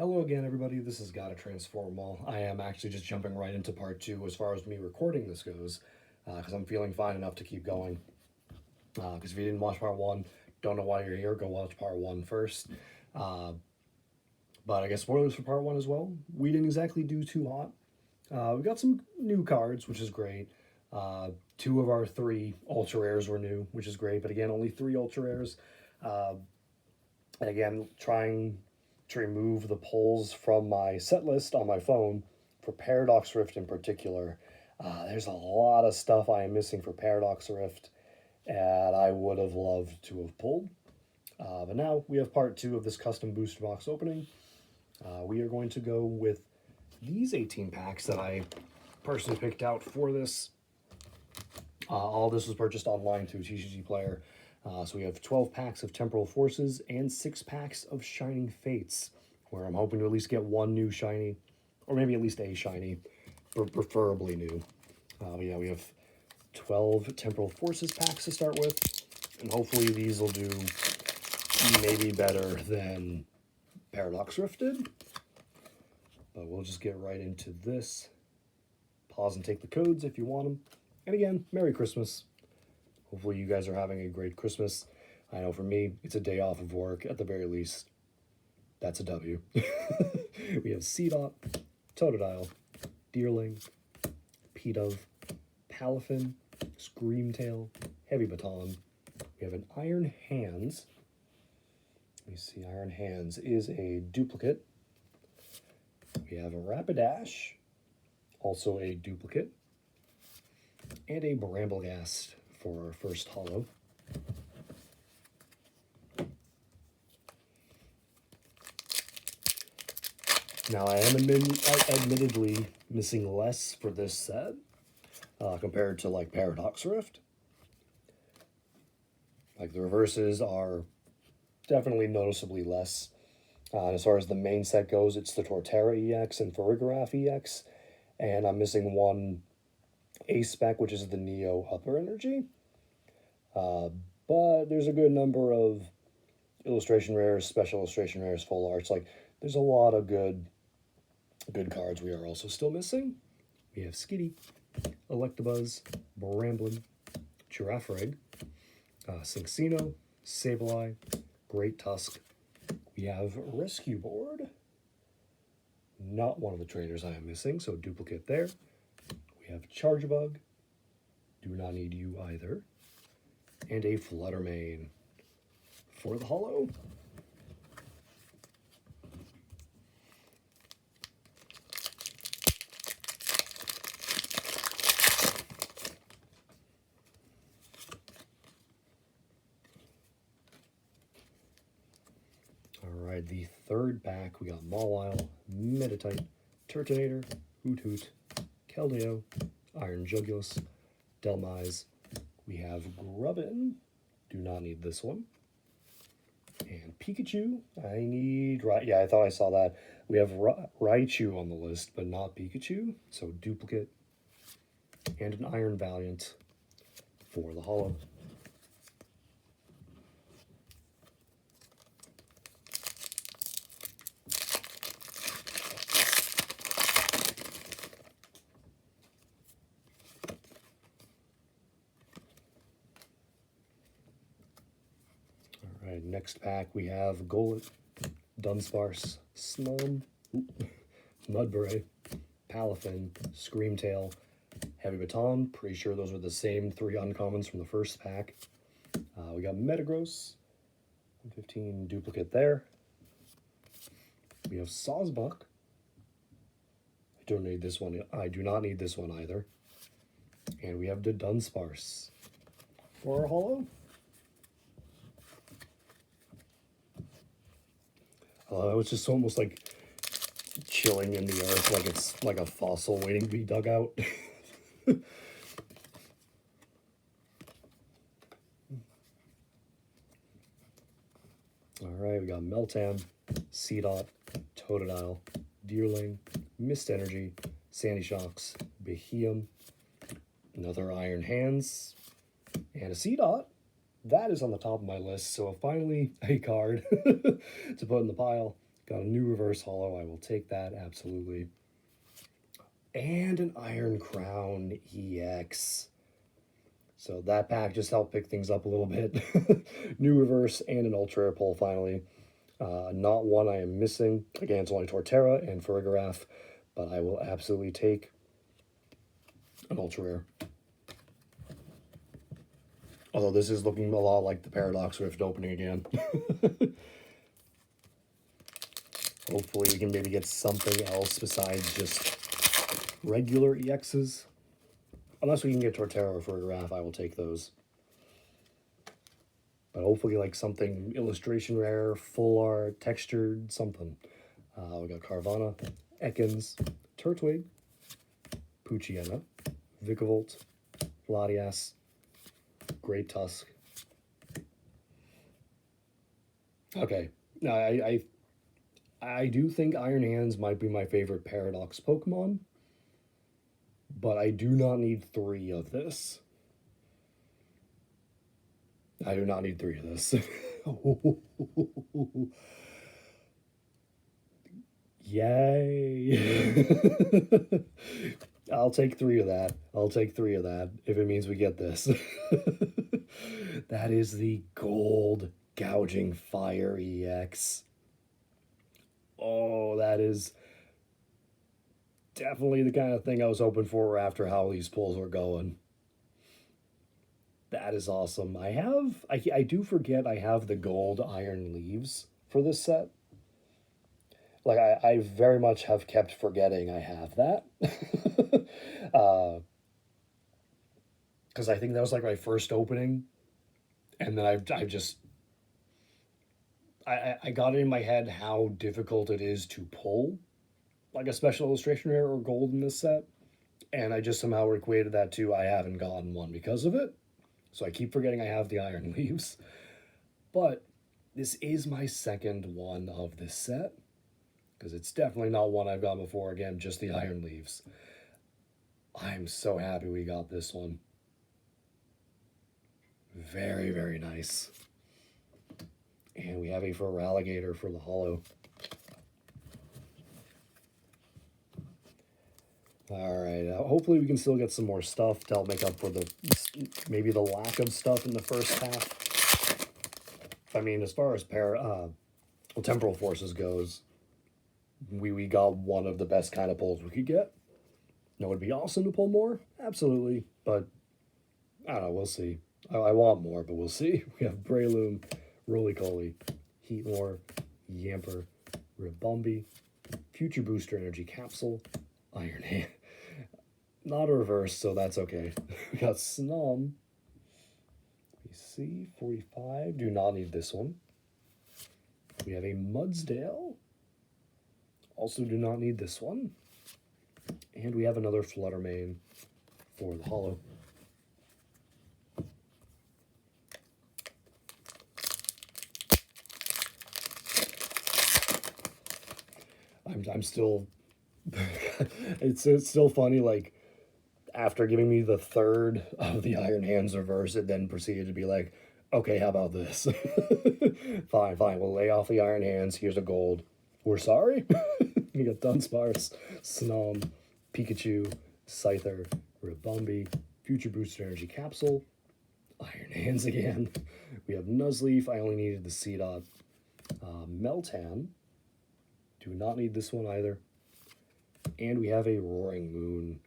Hello again, everybody. This is Gotta Transform All. I am actually just jumping right into part two as far as me recording this goes, because I'm feeling fine enough to keep going. Because if you didn't watch part one, don't know why you're here, go watch part one first. Uh, but I guess spoilers for part one as well. We didn't exactly do too hot. We got some new cards, which is great. Two of our three ultra rares were new, which is great. But again, only three ultra rares. Uh, and again, trying to remove the polls from my set list on my phone for Paradox Rift in particular. There's a lot of stuff I am missing for Paradox Rift, and I would have loved to have pulled. But now we have part two of this custom booster box opening. We are going to go with these 18 packs that I personally picked out for this. All this was purchased online through TCG Player. So we have 12 packs of Temporal Forces and 6 packs of Shining Fates, where I'm hoping to at least get one new shiny, or maybe at least a shiny, preferably new. But yeah, we have 12 Temporal Forces packs to start with, and hopefully these will do maybe better than Paradox Rift did. But we'll just get right into this. Pause and take the codes if you want them. And again, Merry Christmas. Hopefully you guys are having a great Christmas. I know for me, it's a day off of work at the very least. That's a W. We have Seedot, Totodile, Deerling, Pidove, Palafin, Screamtail, Heavy Baton. We have an Iron Hands. Let me see, Iron Hands is a duplicate. We have a Rapidash, also a duplicate, and a Brambleghast for our first holo. Now I am admittedly missing less for this set compared to like Paradox Rift. Like the reverses are definitely noticeably less. As far as the main set goes, it's the Torterra EX and Farigiraf EX, and I'm missing one Ace spec, which is the Neo Upper Energy. But there's a good number of illustration rares, special illustration rares, full arts. Like there's a lot of good cards we are also still missing. We have Skitty, Electabuzz, Bramblin, Girafarig, Cinccino, Sableye, Great Tusk. We have Rescue Board. Not one of the traders I am missing, so duplicate there. We have Chargebug. Do not need you either. And a Fluttermane for the holo. Alright, the third pack, we got Mawile, Meditite, Turtonator, Hoot, Keldeo, Iron Jugulis, Delmise. We have Grubbin. Do not need this one. And Pikachu. I need... Yeah, I thought I saw that. We have Raichu on the list, but not Pikachu. So duplicate. And an Iron Valiant for the holo. Alright, next pack we have Golett, Dunsparce, Slum, Mudbray, Palafin, Screamtail, Heavy Baton. Pretty sure those are the same three uncommons from the first pack. We got Metagross, 115 duplicate there. We have Sawsbuck. I don't need this one. I do not need this one either. And we have the Dunsparce for our holo. It's just almost like chilling in the earth, like it's like a fossil waiting to be dug out. Alright, we got Meltan, Seedot, Totodile, Deerling, Mist Energy, Sandy Shocks, Beheeyem, another Iron Hands, and a Seedot. That is on the top of my list, so finally a card to put in the pile. Got a new reverse holo. I will take that, absolutely. And an Iron Crown EX. So that pack just helped pick things up a little bit. New reverse and an ultra rare pull finally. Not one I am missing. Again, it's only Torterra and Farigiraf, but I will absolutely take an ultra rare. Although this is looking a lot like the Paradox Rift opening again. Hopefully we can maybe get something else besides just regular EXs. Unless we can get Torterra or Farigiraf, I will take those. But hopefully like something illustration rare, full art, textured, something. We got Carvanha, Ekans, Turtwig, Poochyena, Vikavolt, Latias, Great Tusk. Okay, now I do think Iron Hands might be my favorite Paradox Pokemon, but I do not need 3 of this. I do not need 3 of this. Yay. I'll take 3 of that. I'll take 3 of that if it means we get this. That is the Gold Gouging Fire EX. Oh, that is definitely the kind of thing I was hoping for after how these pulls were going. That is awesome. I do forget I have the gold iron leaves for this set. Like, I very much have kept forgetting I have that. Because I think that was like my first opening. And then I've just... I got it in my head how difficult it is to pull like a special illustration rare or gold in this set. And I just somehow equated that to I haven't gotten one because of it. So I keep forgetting I have the iron leaves. But this is my second one of this set. Because it's definitely not one I've got before. Again, just the iron leaves. I'm so happy we got this one. Very, very nice. And we have a Feraligatr for the holo. Alright, hopefully we can still get some more stuff to help make up for maybe the lack of stuff in the first half. I mean, as far as Temporal Forces goes, we got one of the best kind of pulls we could get. Now, would it be awesome to pull more? Absolutely, but I don't know, we'll see. I want more, but we'll see. We have Breloom, Roly-Poly, Heatmor, Yamper, Ribombee, Future Booster Energy Capsule, Iron Hand. Not a reverse, so that's okay. We got Snom. PC 45. Do not need this one. We have a Mudsdale. Also do not need this one. And we have another Fluttermane for the holo. I'm still... it's still funny, like, after giving me the third of the Iron Hands reverse, it then proceeded to be like, okay, how about this? Fine, we'll lay off the Iron Hands. Here's a gold. We're sorry? We got Dunsparce, Snom, Pikachu, Scyther, Ribombee, Future Booster Energy Capsule, Iron Hands again. We have Nuzleaf. I only needed the Seedot. Meltan. Do not need this one either. And we have a Roaring Moon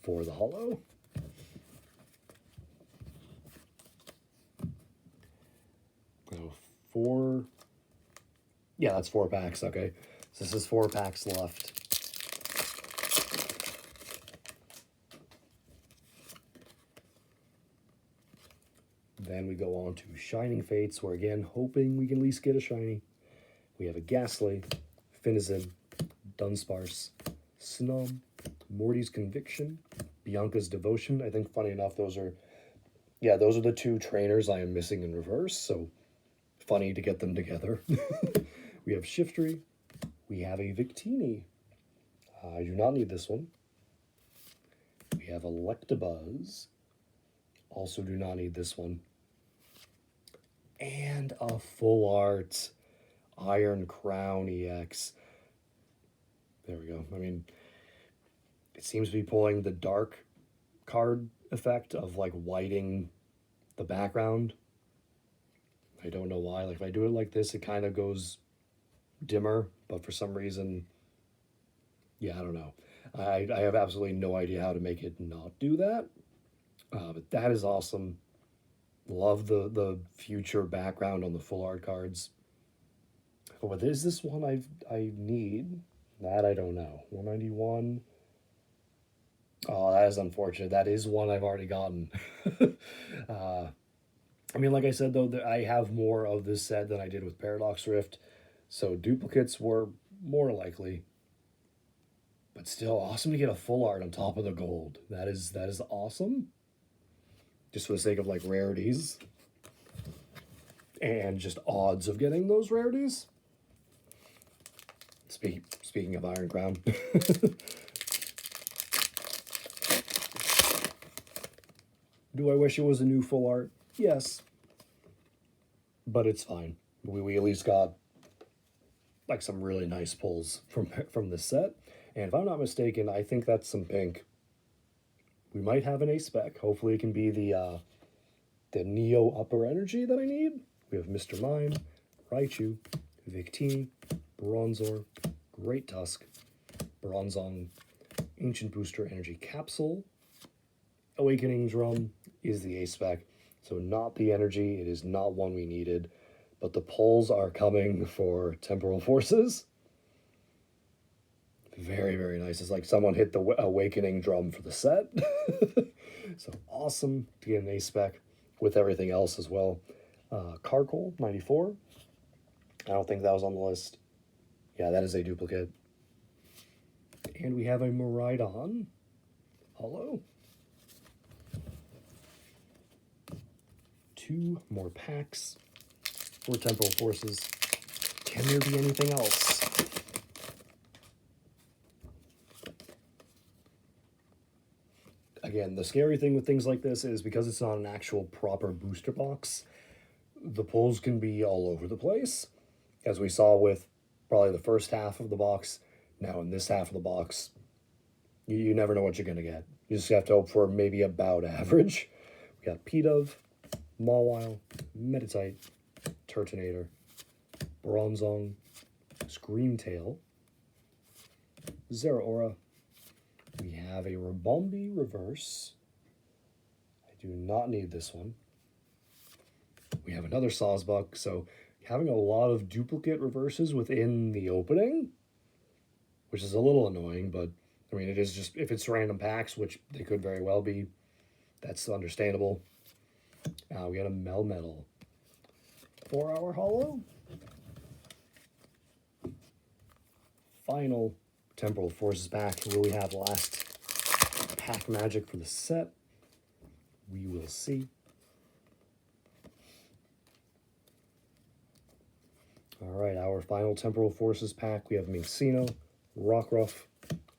for the holo. Oh, 4. Yeah, that's 4 packs. Okay. So this is 4 packs left. Then we go on to Shining Fates, where again, hoping we can at least get a shiny. We have a Ghastly, Finizen, Dunsparce, Snom, Morty's Conviction, Bianca's Devotion. I think, funny enough, those are the 2 trainers I am missing in reverse, so funny to get them together. We have Shiftry. We have a Victini. I do not need this one. We have Electabuzz. Also do not need this one. And a full art Iron Crown EX. There we go. I mean, it seems to be pulling the dark card effect of like whiting the background. I don't know why. Like if I do it like this, it kind of goes dimmer, but for some reason, yeah, I don't know. I have absolutely no idea how to make it not do that. But that is awesome. Love the future background on the full art cards. Oh, but is this one I need? That I don't know. 191. Oh, that is unfortunate. That is one I've already gotten. uh, I mean, like I said though, I have more of this set than I did with Paradox Rift, so duplicates were more likely. But still, awesome to get a full art on top of the gold. That is awesome. Just for the sake of like rarities and just odds of getting those rarities. Speaking of Iron Crown. Do I wish it was a new full art? Yes. But it's fine. We at least got like some really nice pulls from this set. And if I'm not mistaken, I think that's some pink. We might have an ace spec. Hopefully it can be the Neo upper energy that I need. We have Mr. Mime, Raichu, Victini, Bronzor, Great Tusk, Bronzong, Ancient Booster Energy Capsule. Awakening Drum is the ace spec, so not the energy. It is not one we needed, but the pulls are coming for Temporal Forces. Very, very nice. It's like someone hit the Awakening Drum for the set. So awesome to get an ace spec with everything else as well. Carkol, 94. I don't think that was on the list. Yeah, that is a duplicate. And we have a Miraidon Holo. 2 more packs for Temporal Forces. Can there be anything else? Again, the scary thing with things like this is because it's not an actual proper booster box, the pulls can be all over the place, as we saw with probably the first half of the box. Now in this half of the box, you never know what you're going to get. You just have to hope for maybe about average. We got Pidove, Mawile, Meditite, Turtonator, Bronzong, Screamtail, Zeraora. We have a Ribombee reverse. I do not need this one. We have another Sawsbuck, so having a lot of duplicate reverses within the opening, which is a little annoying, but I mean, it is just, if it's random packs, which they could very well be, that's understandable. We got a Melmetal 4-hour holo. Final Temporal Forces pack. Will we have last pack magic for the set? We will see. All right, our final Temporal Forces pack. We have Minccino, Rockruff,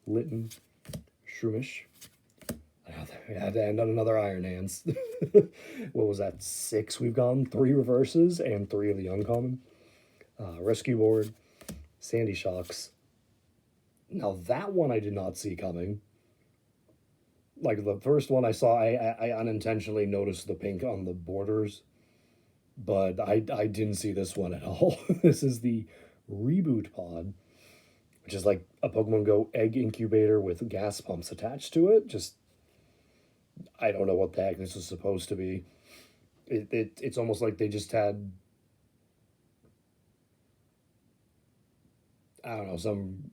Litten, Shroomish. I had to end on another Iron Hands. What was that, 6 we've gone? 3 reverses and 3 of the uncommon. Rescue Board, Sandy Shocks. Now that one I did not see coming. Like the first one I saw, I unintentionally noticed the pink on the borders, but I didn't see this one at all. This is the Reboot Pod, which is like a Pokemon Go egg incubator with gas pumps attached to it. Just, I don't know what the heck this is supposed to be. It's almost like they just had, I don't know, some,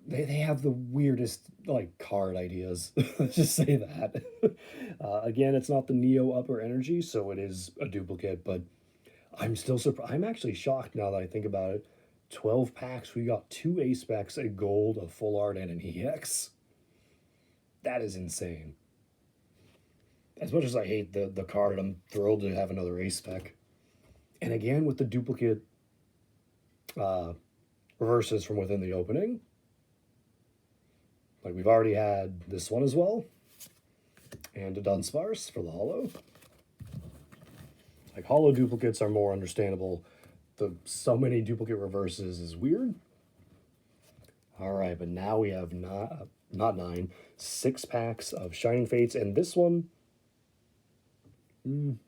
they have the weirdest like card ideas. Let's just say that. Again, it's not the Neo upper energy, so it is a duplicate, but I'm still surprised. I'm actually shocked now that I think about it. 12 packs, we got 2 ace specs, a gold, a full art, and an EX. That is insane. As much as I hate the card, I'm thrilled to have another ace spec. And again, with the duplicate reverses from within the opening. Like we've already had this one as well. And a Dunsparce for the holo. Like holo duplicates are more understandable. so many duplicate reverses is weird. All right, but now we have not 9, 6 packs of Shining Fates, and this one. You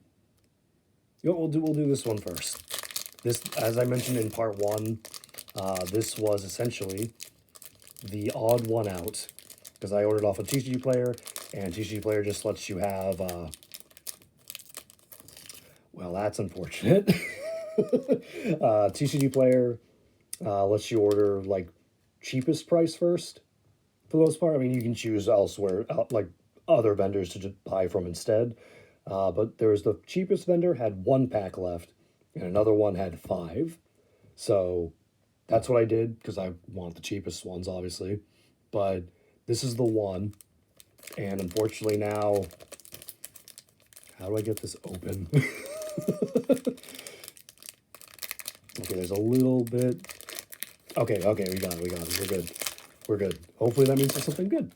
know, we'll do this one first. This, as I mentioned in part 1, this was essentially the odd one out because I ordered off a TCG Player, and TCG Player just lets you have. Well, that's unfortunate. TCG Player lets you order like cheapest price first for the most part. I mean, you can choose elsewhere, like other vendors to buy from instead. But there's the cheapest vendor had 1 pack left, and another one had 5. So that's what I did because I want the cheapest ones, obviously. But this is the one, and unfortunately now, how do I get this open? Okay, there's a little bit. Okay, we got it. We're good. Hopefully that means it's something good.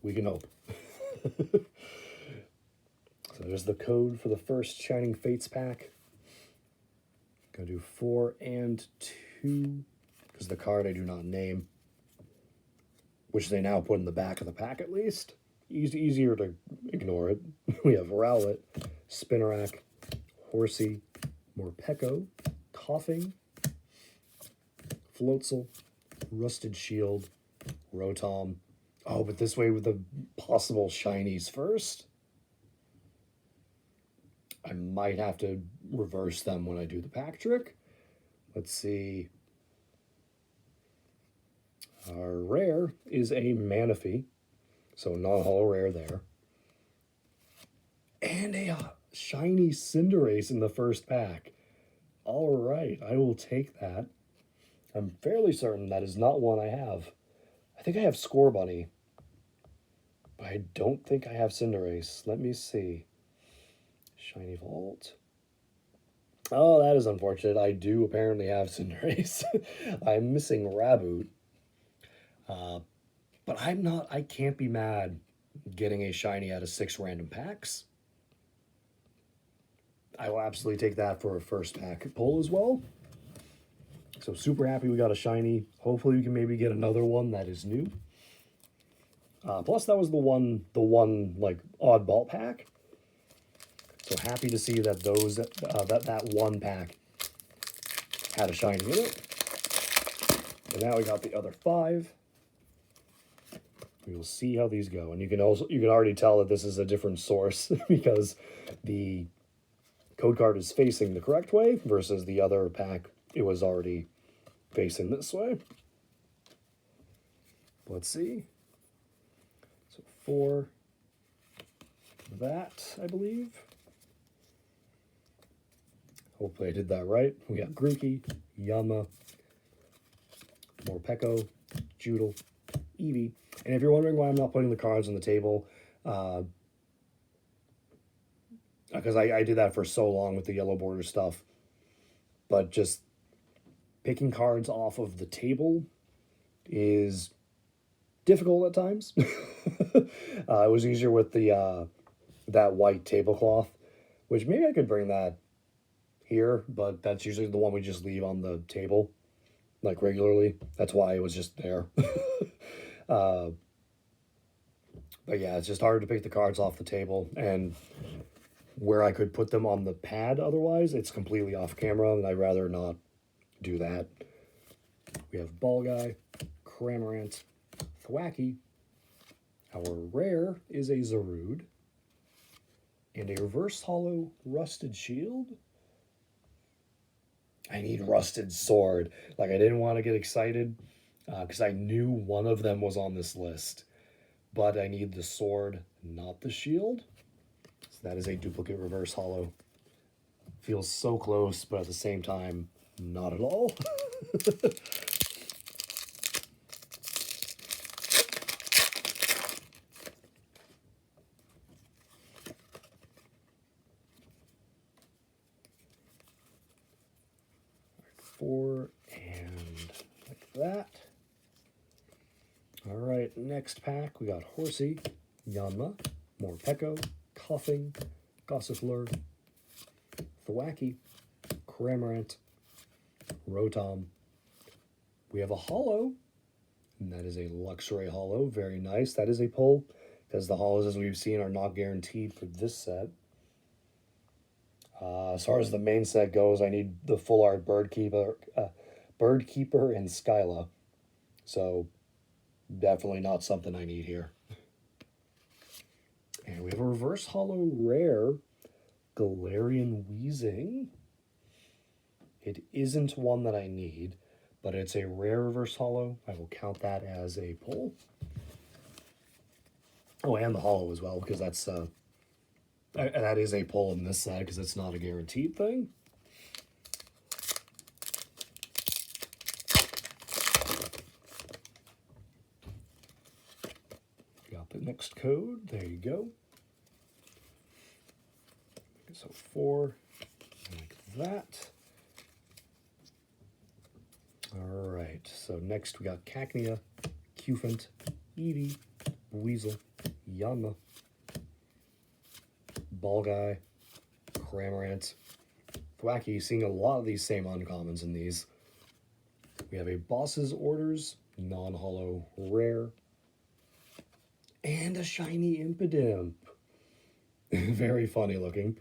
We can hope. So there's the code for the first Shining Fates pack. Gonna do 4 and 2, because the card I do not name, which they now put in the back of the pack at least. Easier to ignore it. We have Rowlet, Spinarak, Horsey, Morpeko, Coughing, Floatzel, Rusted Shield, Rotom. Oh, but this way with the possible shinies first. I might have to reverse them when I do the pack trick. Let's see. Our rare is a Manaphy, so non-holo rare there. And a shiny Cinderace in the first pack. All right, I will take that. I'm fairly certain that is not one I have. I think I have Scorbunny, but I don't think I have Cinderace. Let me see. Shiny Vault. Oh, that is unfortunate. I do apparently have Cinderace. I'm missing Raboot. But I can't be mad getting a shiny out of 6 random packs. I will absolutely take that for a first pack pull as well. So super happy we got a shiny. Hopefully we can maybe get another one that is new. Plus that was the one like oddball pack. So happy to see that that 1 pack had a shiny in it. And now we got the other 5. We will see how these go. And you can already tell that this is a different source because the code card is facing the correct way versus the other pack, it was already facing this way. Let's see. So 4, that, I believe. Hopefully I did that right. We got Grookey, Yanma, Morpeko, Judel, Eevee. And if you're wondering why I'm not putting the cards on the table, because I did that for so long with the yellow border stuff, but just picking cards off of the table is difficult at times. It was easier with the that white tablecloth, which maybe I could bring that here, but that's usually the one we just leave on the table, like regularly. That's why it was just there. But yeah, it's just hard to pick the cards off the table, and where I could put them on the pad otherwise, it's completely off camera, and I'd rather not do that. We have Ball Guy, Cramorant, Thwackey. Our rare is a Zarude, and a reverse holo Rusted Shield. I need Rusted Sword. Like, I didn't want to get excited because I knew one of them was on this list. But I need the sword, not the shield. So that is a duplicate reverse holo. Feels so close, but at the same time, not at all. Four, and like that. All right, next pack, we got Horsey, Yanma, Morpeko, Coughing, Gossifleur, Thwackey, Cramorant, Rotom. We have a holo, and that is a Luxray holo. Very nice. That is a pull, because the holos, as we've seen, are not guaranteed for this set. As far as the main set goes, I need the full art Birdkeeper and Skyla. So definitely not something I need here. And we have a reverse holo rare, Galarian Weezing. It isn't one that I need, but it's a rare reverse holo. I will count that as a pull. Oh, and the holo as well, because that's that is a pull in this set, because it's not a guaranteed thing. Got the next code. There you go. So 4, like that. All right, so next we got Cacnea, Cufant, Eevee, Weasel, Yanma, Ball-Guy, Cramorant, Thwackey. Seeing a lot of these same uncommons in these. We have a Boss's Orders, non-holo rare, and a shiny Impidimp. Very funny looking.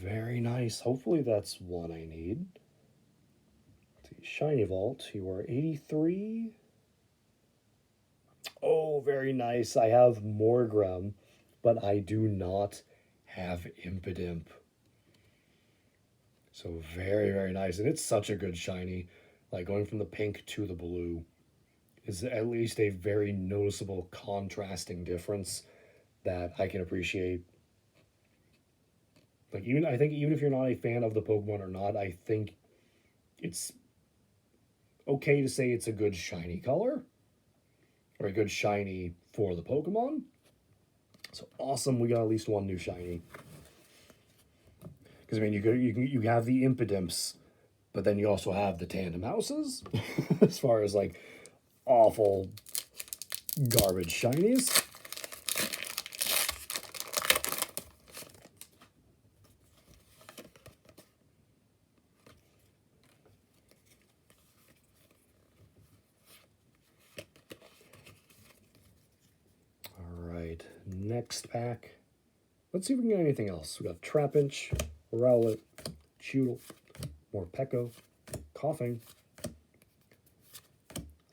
Very nice. Hopefully that's one I need. Shiny Vault, you are 83. Oh, very nice. I have Morgrem, but I do not have Impidimp. So very, very nice. And it's such a good shiny. Like going from the pink to the blue is at least a very noticeable contrasting difference that I can appreciate. Like I think even if you're not a fan of the Pokemon or not, I think it's okay to say it's a good shiny color, or a good shiny for the Pokemon. So awesome, we got at least one new shiny. Because I mean, you have the Impidimps, but then you also have the Tandemouses, as far as like awful garbage shinies. Next pack. Let's see if we can get anything else. We got Trapinch, Rowlet, Chewtle, Morpeko, Coughing,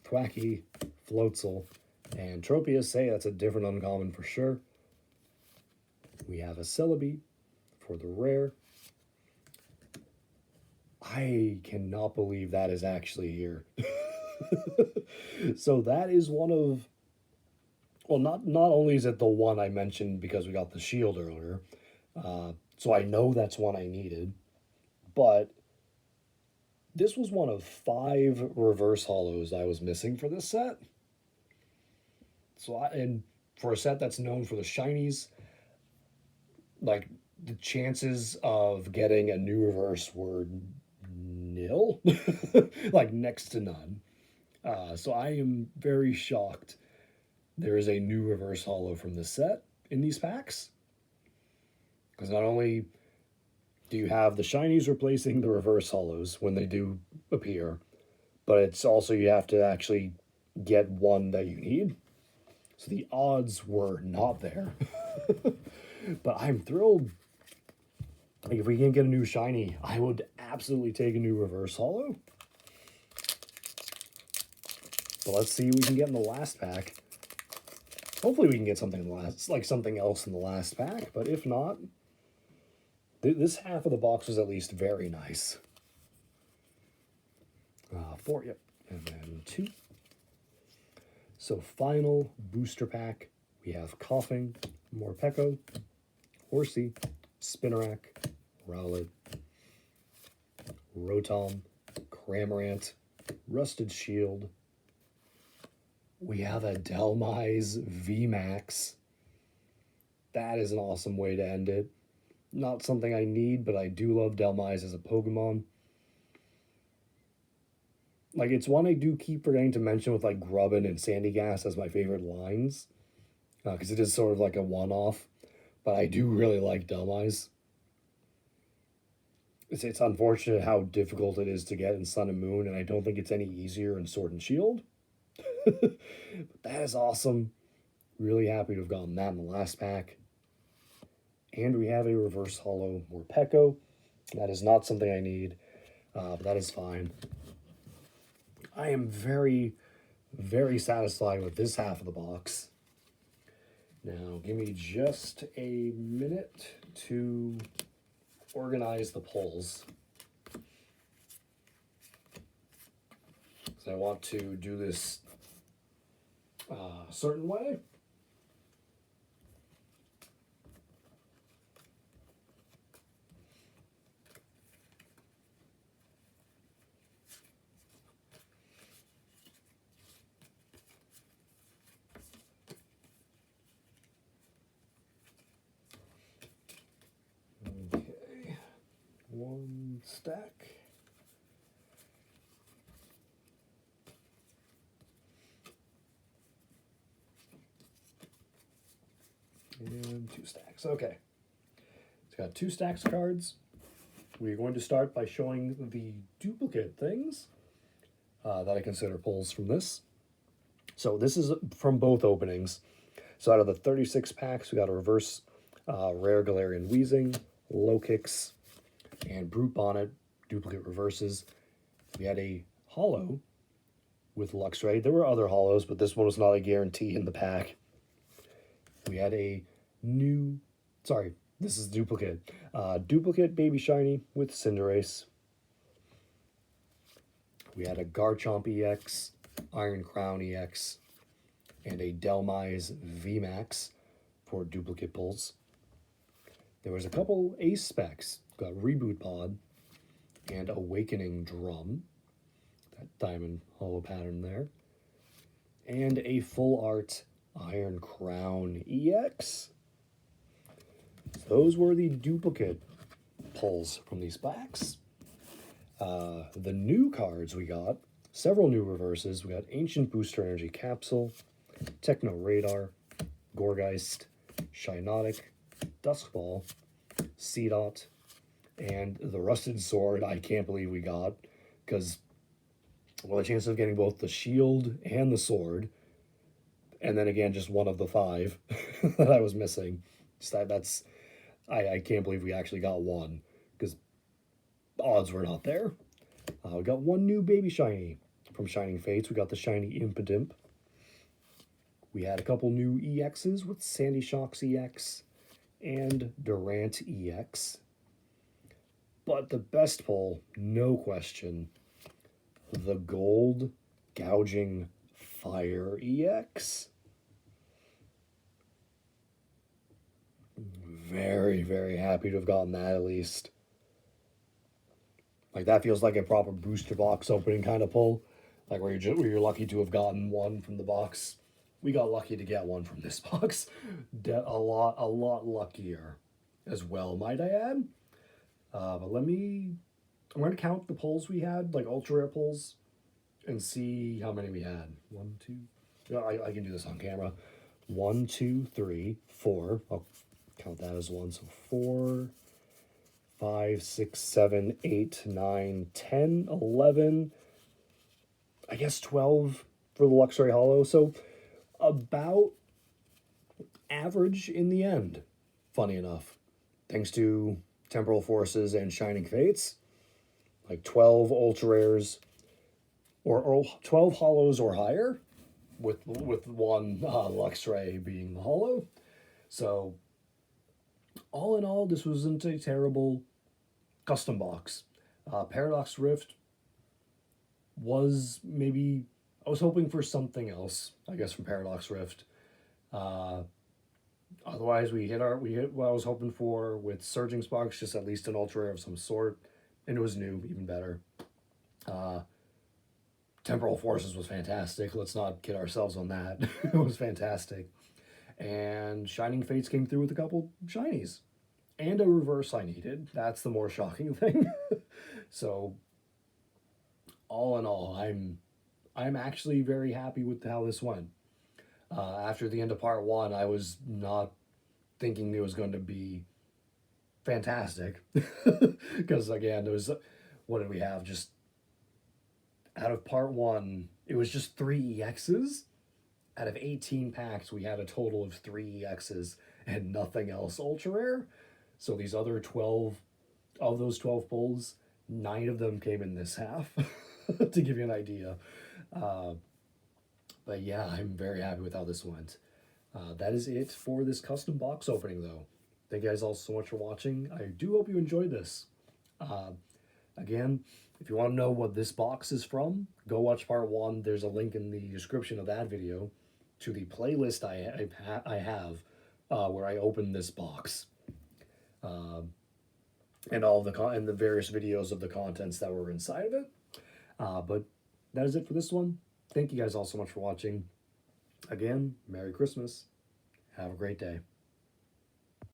Thwackey, Floatzel, and Tropius. Hey, that's a different uncommon for sure. We have a Celebi for the rare. I cannot believe that is actually here. So that is one of... Well, not only is it the one I mentioned because we got the shield earlier, so I know that's one I needed, but this was one of 5 reverse holos I was missing for this set. So and for a set that's known for the shinies, like the chances of getting a new reverse were nil, like next to none. So I am very shocked there is a new reverse holo from this set in these packs. Because not only do you have the shinies replacing the reverse holos when they do appear, but it's also you have to actually get one that you need. So the odds were not there. But I'm thrilled. Like if we can get a new shiny, I would absolutely take a new reverse holo. But let's see what we can get in the last pack. Hopefully we can get something in the last, like something else in the last pack, but if not, this half of the box was at least very nice. 4, yep, and then 2. So final booster pack, we have Coughing, Morpeko, Horsey, Spinarak, Rowlet, Rotom, Cramorant, Rusted Shield. We have a Dhelmise VMAX. That is an awesome way to end it. Not something I need, but I do love Dhelmise as a Pokemon. Like, it's one I do keep forgetting to mention with, like, Grubbin and Sandygast as my favorite lines. Because it is sort of like a one-off. But I do really like Dhelmise. it's unfortunate how difficult it is to get in Sun and Moon, and I don't think it's any easier in Sword and Shield. But that is awesome. Really happy to have gotten that in the last pack. And we have a reverse holo Morpeko. That is not something I need, but that is fine. I am very, very satisfied with this half of the box. Now, give me just a minute to organize the pulls. So I want to do this a certain way. Okay, one stack. And two stacks. Okay. It's got two stacks of cards. We're going to start by showing the duplicate things that I consider pulls from this. So this is from both openings. So out of the 36 packs, we got a reverse rare Galarian Weezing, Lokix, and Brute Bonnet duplicate reverses. We had a holo with Luxray. There were other holos, but this one was not a guarantee in the pack. We had a new, sorry, this is duplicate. Duplicate Baby Shiny with Cinderace. We had a Garchomp EX, Iron Crown EX, and a Delmise VMAX for duplicate pulls. There was a couple ace specs. Got Reboot Pod and Awakening Drum. That diamond holo pattern there. And a full art Iron Crown EX. So those were the duplicate pulls from these packs. The new cards we got, several new reverses. We got Ancient Booster Energy Capsule, Techno Radar, Gorgeist, Shiinotic, Duskball, Seedot, and the Rusted Sword. I can't believe we got, because, well, the chance of getting both the shield and the sword, and then again, just one of the 5 that I was missing. So that's, I can't believe we actually got one, because odds were not there. We got one new Baby Shiny from Shining Fates. We got the Shiny Impidimp. We had a couple new EXs with Sandy Shocks EX and Durant EX. But the best pull, no question, the Gold Gouging Fire EX. Very, very happy to have gotten that at least. Like, that feels like a proper booster box opening kind of pull. Like, where you're lucky to have gotten one from the box. We got lucky to get one from this box. A lot luckier as well, might I add. But I'm going to count the pulls we had, like ultra rare pulls, and see how many we had. 1, 2, I can do this on camera. 1, 2, 3, 4. I'll count that as one. So 4, 5, 6, 7, 8, 9, 10, 11. I guess 12 for the Luxray Holo. So about average in the end, funny enough. Thanks to Temporal Forces and Shining Fates. Like 12 ultra rares or 12 holos or higher, with one Luxray being the holo. So all in all, this wasn't a terrible custom box. Paradox Rift was maybe, I was hoping for something else, I guess, from Paradox Rift. Otherwise, we hit what I was hoping for with Surging Sparks, just at least an ultra rare of some sort, and it was new, even better. Temporal Forces was fantastic. Let's not kid ourselves on that. It was fantastic. And Shining Fates came through with a couple shinies. And a reverse I needed. That's the more shocking thing. So, all in all, I'm actually very happy with how this went. After the end of part 1, I was not thinking it was going to be fantastic. Because again, there was, what did we have? Just out of part one, it was just 3 EXs. Out of 18 packs, we had a total of 3 EXs and nothing else ultra rare. So these other 12, of those 12 pulls, 9 of them came in this half, to give you an idea. But yeah, I'm very happy with how this went. That is it for this custom box opening, though. Thank you guys all so much for watching. I do hope you enjoyed this. Again, if you want to know what this box is from, go watch part one. There's a link in the description of that video to the playlist I have where I opened this box. And all the and the various videos of the contents that were inside of it. But that is it for this one. Thank you guys all so much for watching. Again, Merry Christmas. Have a great day.